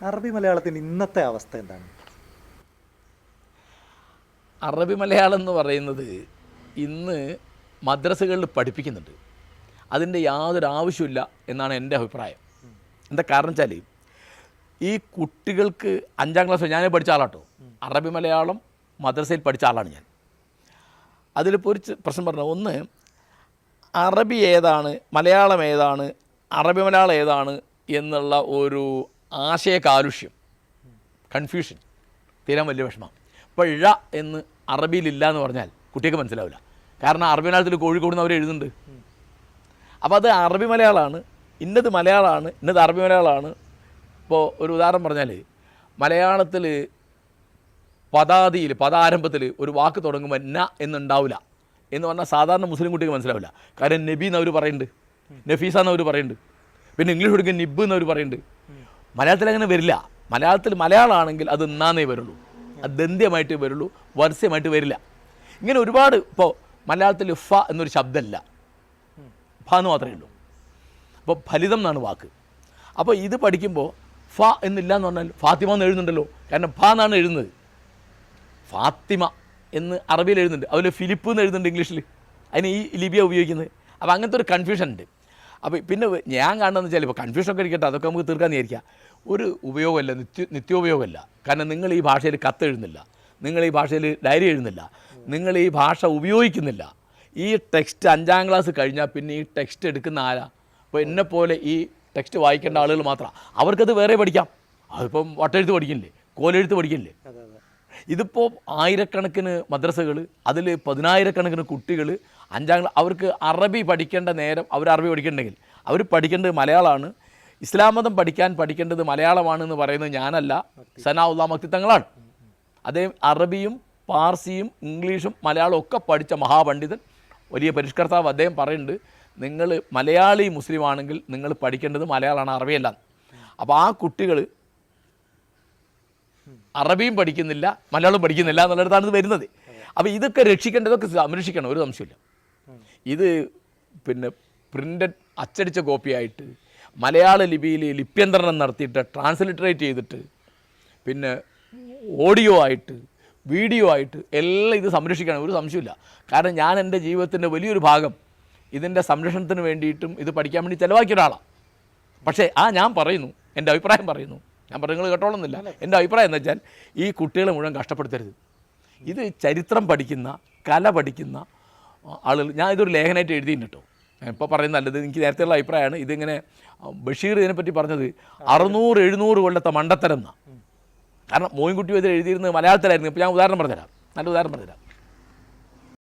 അറബി മലയാളത്തിൻ്റെ ഇന്നത്തെ അവസ്ഥ എന്താണ്? അറബി മലയാളം എന്ന് പറയുന്നത് ഇന്ന് മദ്രസകളിൽ പഠിപ്പിക്കുന്നുണ്ട്. അതിൻ്റെ യാതൊരു ആവശ്യമില്ല എന്നാണ് എൻ്റെ അഭിപ്രായം. എന്താ കാരണം വെച്ചാൽ ഈ കുട്ടികൾക്ക് 5ാം ക്ലാസ് ഞാൻ പഠിച്ച ആളാട്ടോ. അറബി മലയാളം മദ്രസയിൽ പഠിച്ച ആളാണ് ഞാൻ. അതിലിപ്പോൾ ഒരു പ്രശ്നം പറഞ്ഞത്, ഒന്ന് അറബി ഏതാണ് മലയാളം ഏതാണ് അറബി മലയാളം ഏതാണ് എന്നുള്ള ഒരു ആശയ കാലുഷ്യം, കൺഫ്യൂഷൻ തീരാൻ വലിയ വിഷമമാണ്. ഇപ്പോൾ ഴ എന്ന് അറബിയിലില്ല എന്ന് പറഞ്ഞാൽ കുട്ടിക്ക് മനസ്സിലാവില്ല. കാരണം അറബി മലയാളത്തിൽ കോഴിക്കോട് നിന്ന് അവർ എഴുതുന്നുണ്ട്. അപ്പോൾ അത് അറബി മലയാളമാണ്, ഇന്നത് മലയാളമാണ്, ഇന്നത് അറബി മലയാളമാണ്. ഇപ്പോൾ ഒരു ഉദാഹരണം പറഞ്ഞാൽ മലയാളത്തിൽ പദാരംഭത്തിൽ ഒരു വാക്ക് തുടങ്ങുമ്പോൾ ന എന്നുണ്ടാവില്ല എന്ന് പറഞ്ഞാൽ സാധാരണ മുസ്ലിം കുട്ടിക്ക് മനസ്സിലാവില്ല. കാരണം നബി എന്നവർ പറയുന്നുണ്ട്, നഫീസ എന്നവർ പറയുന്നുണ്ട്, പിന്നെ ഇംഗ്ലീഷ് പഠിക്കുന്ന നിബ് എന്നവർ പറയുന്നുണ്ട്. മലയാളത്തിൽ അങ്ങനെ വരില്ല. മലയാളത്തിൽ മലയാളമാണെങ്കിൽ അത് എന്നാന്നേ വരുള്ളൂ, അത് ദന്ത്യമായിട്ട് വരുള്ളൂ, വർസ്യമായിട്ട് വരില്ല. ഇങ്ങനെ ഒരുപാട്. ഇപ്പോൾ മലയാളത്തിൽ ഫ എന്നൊരു ശബ്ദമല്ല, ഫ എന്ന് മാത്രമേ ഉള്ളൂ. അപ്പോൾ ഫലിതം എന്നാണ് വാക്ക്. അപ്പോൾ ഇത് പഠിക്കുമ്പോൾ ഫ എന്നില്ല എന്ന് പറഞ്ഞാൽ ഫാത്തിമ എന്ന് എഴുതുന്നുണ്ടല്ലോ, കാരണം ഫ എന്നാണ് എഴുതുന്നത്. ഫാത്തിമ എന്ന് അറബിയിൽ എഴുതുന്നുണ്ട്, അതുപോലെ ഫിലിപ്പ് എന്ന് എഴുതുന്നുണ്ട് ഇംഗ്ലീഷിൽ. അതിന് ഈ ലിപിയ ഉപയോഗിക്കുന്നത്. അപ്പോൾ അങ്ങനത്തെ ഒരു കൺഫ്യൂഷൻ ഉണ്ട്. അപ്പോൾ പിന്നെ ഞാൻ കാണുന്നതെന്ന് വെച്ചാൽ ഇപ്പോൾ കൺഫ്യൂഷനൊക്കെ ഇരിക്കട്ടെ, അതൊക്കെ നമുക്ക് തീർക്കാൻ വിചാരിക്കുക. ഒരു ഉപയോഗമല്ല, നിത്യോപയോഗമല്ല. കാരണം നിങ്ങൾ ഈ ഭാഷയിൽ കത്ത് എഴുതുന്നില്ല, നിങ്ങൾ ഈ ഭാഷയിൽ ഡയറി എഴുതുന്നില്ല, നിങ്ങൾ ഈ ഭാഷ ഉപയോഗിക്കുന്നില്ല. ഈ ടെക്സ്റ്റ് 5ാം ക്ലാസ് കഴിഞ്ഞാൽ പിന്നെ ഈ ടെക്സ്റ്റ് എടുക്കുന്ന ആരാ? അപ്പോൾ എന്നെപ്പോലെ ഈ ടെക്സ്റ്റ് വായിക്കേണ്ട ആളുകൾ മാത്രമാണ്. അവർക്കത് വേറെ പഠിക്കാം. അതിപ്പം വട്ടെഴുത്ത് പഠിക്കില്ലേ, കോലെഴുത്ത് പഠിക്കില്ലേ. ഇതിപ്പോൾ ആയിരക്കണക്കിന് മദ്രസകൾ, അതിൽ 10,000-കണക്കിന് കുട്ടികൾ 5ാം ക്ലാസ്, അവർക്ക് അറബി പഠിക്കേണ്ട നേരം അവർ അറബി പഠിക്കണമെങ്കിൽ അവർ പഠിക്കേണ്ടത് മലയാളമാണ്. ഇസ്ലാം മതം പഠിക്കേണ്ടത് മലയാളമാണെന്ന് പറയുന്നത് ഞാനല്ല, സനാഉല്ലാ മക്തി തങ്ങളാണ്. അദ്ദേഹം അറബിയും പാർസിയും ഇംഗ്ലീഷും മലയാളവും ഒക്കെ പഠിച്ച മഹാപണ്ഡിതൻ, വലിയ പരിഷ്കർത്താവ്. അദ്ദേഹം പറയുന്നുണ്ട്, നിങ്ങൾ മലയാളി മുസ്ലിം ആണെങ്കിൽ നിങ്ങൾ പഠിക്കേണ്ടത് മലയാളമാണ്, അറബിയല്ല. അപ്പോൾ ആ കുട്ടികൾ അറബിയും പഠിക്കുന്നില്ല, മലയാളം പഠിക്കുന്നില്ല എന്നുള്ളിടത്താണ് ഇത് വരുന്നത്. അപ്പോൾ ഇതൊക്കെ രക്ഷിക്കേണ്ടതൊക്കെ സംരക്ഷിക്കണം, ഒരു സംശയമില്ല. ഇത് പിന്നെ പ്രിൻ്റഡ് അച്ചടിച്ച കോപ്പിയായിട്ട് മലയാള ലിപിയിൽ ലിപ്യന്തരണം നടത്തിയിട്ട് ട്രാൻസ്ലിറ്ററേറ്റ് ചെയ്തിട്ട് പിന്നെ ഓഡിയോ ആയിട്ട് വീഡിയോ ആയിട്ട് എല്ലാം ഇത് സംരക്ഷിക്കണം, ഒരു സംശയമില്ല. കാരണം ഞാൻ എൻ്റെ ജീവിതത്തിൻ്റെ വലിയൊരു ഭാഗം ഇതിൻ്റെ സംരക്ഷണത്തിന് വേണ്ടിയിട്ടും ഇത് പഠിക്കാൻ വേണ്ടി ചിലവാക്കിയ ഒരാളാണ്. പക്ഷേ ഞാൻ പറയുന്നു, എൻ്റെ അഭിപ്രായം പറയുന്നു, ഞാൻ നിങ്ങൾ കേട്ടോളുന്നില്ല. എൻ്റെ അഭിപ്രായം എന്ന് വെച്ചാൽ ഈ കുട്ടികളെ മുഴുവൻ കഷ്ടപ്പെടുത്തരുത്. ഇത് ചരിത്രം പഠിക്കുന്ന, കല പഠിക്കുന്ന ആളുകൾ, ഞാൻ ഇതൊരു ലേഖനമായിട്ട് എഴുതിയിട്ടുണ്ട് കേട്ടോ. ഞാൻ ഇപ്പോൾ പറയുന്നതല്ല, ഇത് എനിക്ക് നേരത്തെയുള്ള അഭിപ്രായമാണ്. ഇതിങ്ങനെ ബഷീർ ഇതിനെപ്പറ്റി പറഞ്ഞത് 600-700 കൊല്ലത്തെ മണ്ടത്തരം എന്നാണ്. കാരണം മോയിൻകുട്ടി വൈദ്യർ എഴുതിയിരുന്നത് മലയാളത്തിലായിരുന്നു. ഇപ്പോൾ ഞാൻ ഉദാഹരണം പറഞ്ഞുതരാം, നല്ല ഉദാഹരണം പറഞ്ഞുതരാം.